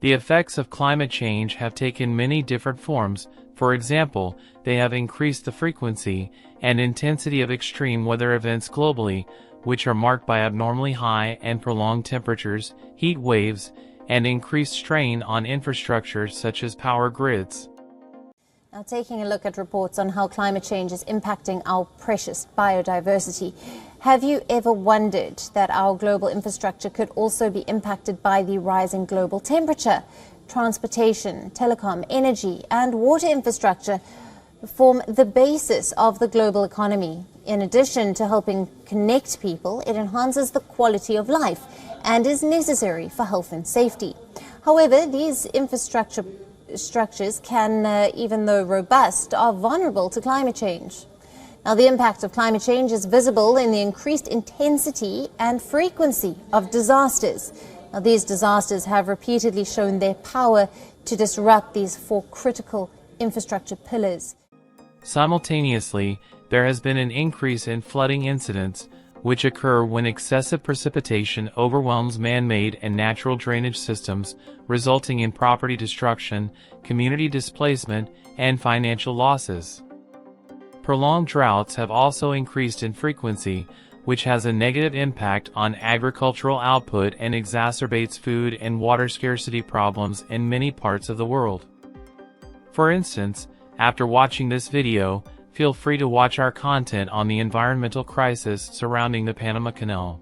The effects of climate change have taken many different forms. For example, they have increased the frequency and intensity of extreme weather events globally, which are marked by abnormally high and prolonged temperatures, heat waves, and increased strain on infrastructure such as power grids. Now, taking a look at reports on how climate change is impacting our precious biodiversity, have you ever wondered that our global infrastructure could also be impacted by the rising global temperature? Transportation, telecom, energy, and water infrastructure form the basis of the global economy. In addition to helping connect people, it enhances the quality of life and is necessary for health and safety. However, these infrastructure structures can, even though robust, are vulnerable to climate change. Now, the impact of climate change is visible in the increased intensity and frequency of disasters. Now, these disasters have repeatedly shown their power to disrupt these four critical infrastructure pillars. Simultaneously, there has been an increase in flooding incidents, which occur when excessive precipitation overwhelms man-made and natural drainage systems, resulting in property destruction, community displacement, and financial losses. Prolonged droughts have also increased in frequency, which has a negative impact on agricultural output and exacerbates food and water scarcity problems in many parts of the world. For instance, after watching this video, feel free to watch our content on the environmental crisis surrounding the Panama Canal.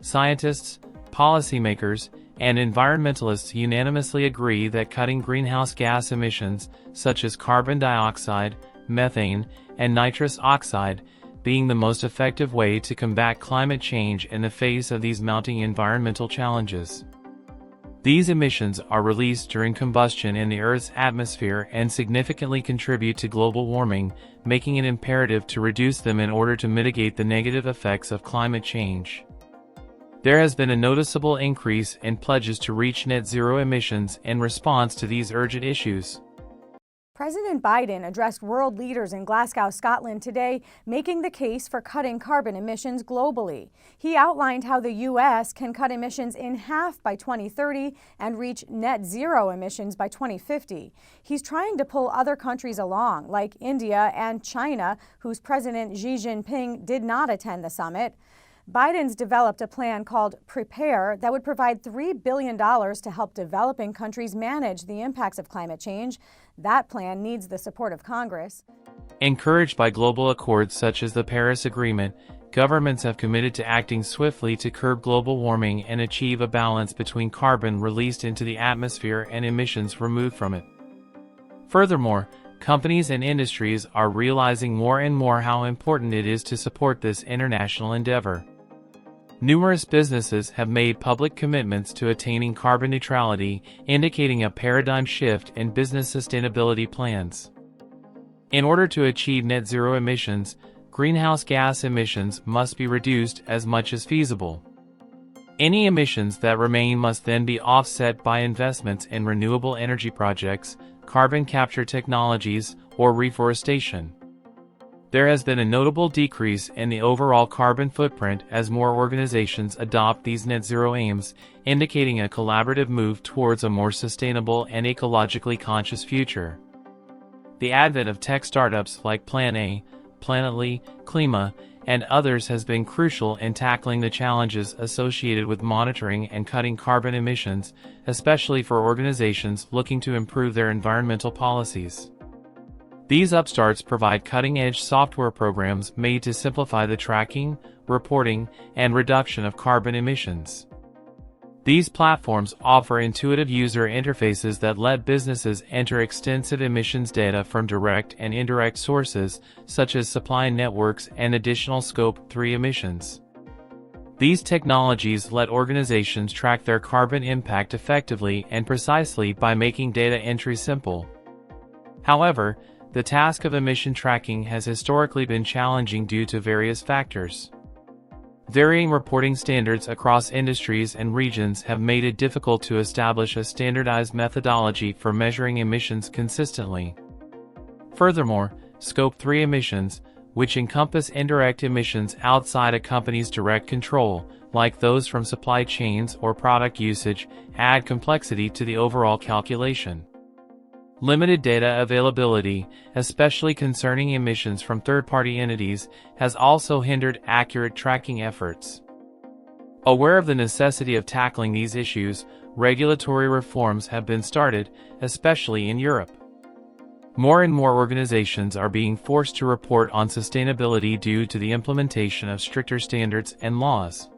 Scientists, policymakers, and environmentalists unanimously agree that cutting greenhouse gas emissions, such as carbon dioxide, methane, and nitrous oxide, being the most effective way to combat climate change in the face of these mounting environmental challenges. These emissions are released during combustion in the Earth's atmosphere and significantly contribute to global warming, making it imperative to reduce them in order to mitigate the negative effects of climate change. There has been a noticeable increase in pledges to reach net zero emissions in response to these urgent issues. President Biden addressed world leaders in Glasgow, Scotland today, making the case for cutting carbon emissions globally. He outlined how the U.S. can cut emissions in half by 2030 and reach net zero emissions by 2050. He's trying to pull other countries along, like India and China, whose President Xi Jinping did not attend the summit. Biden's developed a plan called Prepare that would provide $3 billion to help developing countries manage the impacts of climate change. That plan needs the support of Congress. Encouraged by global accords such as the Paris Agreement, governments have committed to acting swiftly to curb global warming and achieve a balance between carbon released into the atmosphere and emissions removed from it. Furthermore, companies and industries are realizing more and more how important it is to support this international endeavor. Numerous businesses have made public commitments to attaining carbon neutrality, indicating a paradigm shift in business sustainability plans. In order to achieve net zero emissions, greenhouse gas emissions must be reduced as much as feasible. Any emissions that remain must then be offset by investments in renewable energy projects, carbon capture technologies, or reforestation. There has been a notable decrease in the overall carbon footprint as more organizations adopt these net zero aims, indicating a collaborative move towards a more sustainable and ecologically conscious future. The advent of tech startups like Plan A, Planetly, Klima, and others has been crucial in tackling the challenges associated with monitoring and cutting carbon emissions, especially for organizations looking to improve their environmental policies. These upstarts provide cutting-edge software programs made to simplify the tracking, reporting, and reduction of carbon emissions. These platforms offer intuitive user interfaces that let businesses enter extensive emissions data from direct and indirect sources, such as supply networks and additional Scope 3 emissions. These technologies let organizations track their carbon impact effectively and precisely by making data entry simple. However, the task of emission tracking has historically been challenging due to various factors. Varying reporting standards across industries and regions have made it difficult to establish a standardized methodology for measuring emissions consistently. Furthermore, Scope 3 emissions, which encompass indirect emissions outside a company's direct control, like those from supply chains or product usage, add complexity to the overall calculation. Limited data availability, especially concerning emissions from third-party entities, has also hindered accurate tracking efforts. Aware of the necessity of tackling these issues, regulatory reforms have been started, especially in Europe. More and more organizations are being forced to report on sustainability due to the implementation of stricter standards and laws.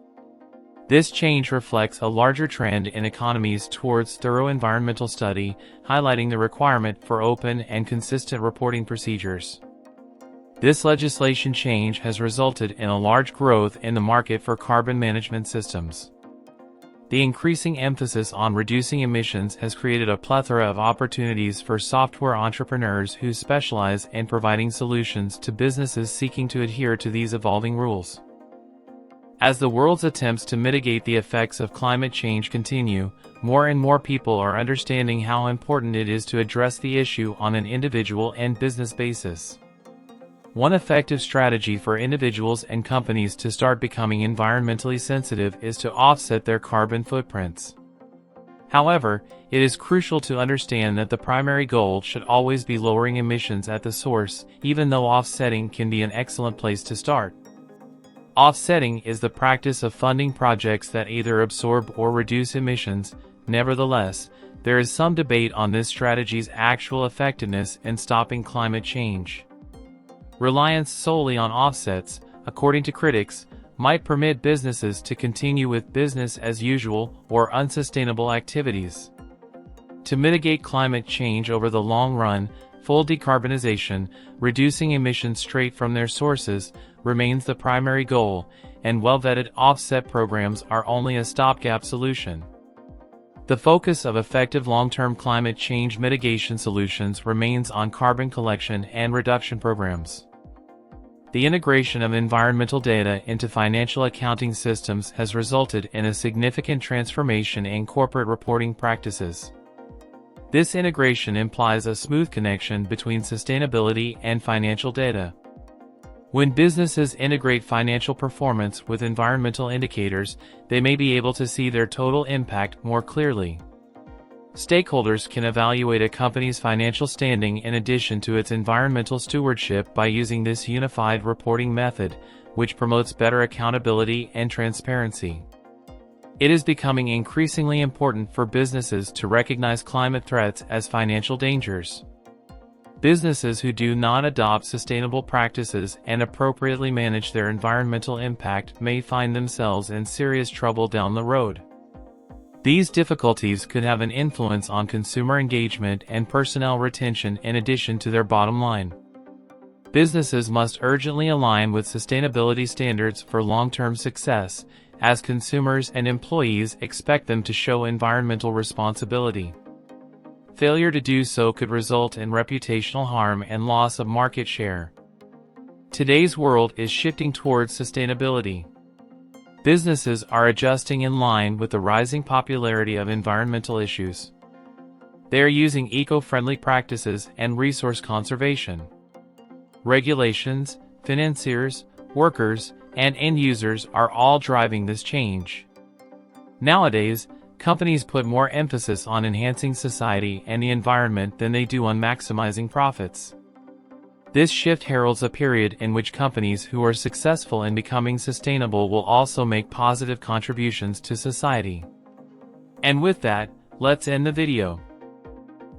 This change reflects a larger trend in economies towards thorough environmental study, highlighting the requirement for open and consistent reporting procedures. This legislation change has resulted in a large growth in the market for carbon management systems. The increasing emphasis on reducing emissions has created a plethora of opportunities for software entrepreneurs who specialize in providing solutions to businesses seeking to adhere to these evolving rules. As the world's attempts to mitigate the effects of climate change continue, more and more people are understanding how important it is to address the issue on an individual and business basis. One effective strategy for individuals and companies to start becoming environmentally sensitive is to offset their carbon footprints. However, it is crucial to understand that the primary goal should always be lowering emissions at the source, even though offsetting can be an excellent place to start. Offsetting is the practice of funding projects that either absorb or reduce emissions. Nevertheless, there is some debate on this strategy's actual effectiveness in stopping climate change. Reliance solely on offsets, according to critics, might permit businesses to continue with business as usual or unsustainable activities. To mitigate climate change over the long run, full decarbonization, reducing emissions straight from their sources, remains the primary goal, and well-vetted offset programs are only a stopgap solution. The focus of effective long-term climate change mitigation solutions remains on carbon collection and reduction programs. The integration of environmental data into financial accounting systems has resulted in a significant transformation in corporate reporting practices. This integration implies a smooth connection between sustainability and financial data. When businesses integrate financial performance with environmental indicators, they may be able to see their total impact more clearly. Stakeholders can evaluate a company's financial standing in addition to its environmental stewardship by using this unified reporting method, which promotes better accountability and transparency. It is becoming increasingly important for businesses to recognize climate threats as financial dangers. Businesses who do not adopt sustainable practices and appropriately manage their environmental impact may find themselves in serious trouble down the road. These difficulties could have an influence on consumer engagement and personnel retention in addition to their bottom line. Businesses must urgently align with sustainability standards for long-term success, as consumers and employees expect them to show environmental responsibility. Failure to do so could result in reputational harm and loss of market share. Today's world is shifting towards sustainability. Businesses are adjusting in line with the rising popularity of environmental issues. They are using eco-friendly practices and resource conservation. Regulations, financiers, workers, and end users are all driving this change. Nowadays, companies put more emphasis on enhancing society and the environment than they do on maximizing profits. This shift heralds a period in which companies who are successful in becoming sustainable will also make positive contributions to society. And with that, let's end the video.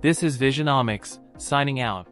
This is Visionomics, signing out.